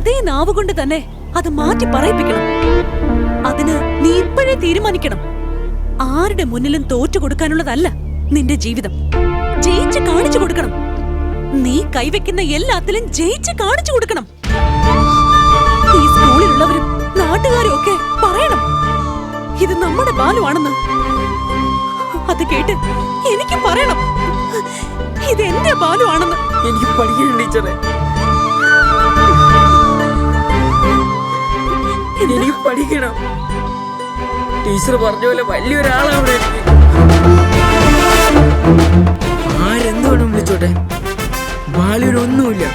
അതേ നാവ് കൊണ്ട് തന്നെ അത് മാറ്റി പറയിപ്പിക്കണം. അതിന് നീ ഇപ്പോഴേ തീരുമാനിക്കണം. ആരുടെ മുന്നിലും തോറ്റു കൊടുക്കാനുള്ളതല്ല നിന്റെ ജീവിതം. ജയിച്ച് കാണിച്ചു കൊടുക്കണം. നീ കൈവെക്കുന്ന എല്ലാത്തിലും ജയിച്ച് കാണിച്ചു കൊടുക്കണം. ഈ സ്കൂളിലുള്ളവരും നാട്ടുകാരും ഒക്കെ പറയണം ഇത് നമ്മുടെ ബാലുവാണെന്ന്. അത് കേട്ട് എനിക്ക് പറയണം ഇത് എന്റെ ബാലുവാണെന്ന്. എനിക്ക് പഠിക്കണം ടീച്ചറെ, എനിക്ക് പഠിക്കണം. ടീച്ചർ പറഞ്ഞ പോലെ വലിയൊരാളാണ്. ആരെന്തുവേണം വിളിച്ചോട്ടെ, ബാലുവിനൊന്നുമില്ല.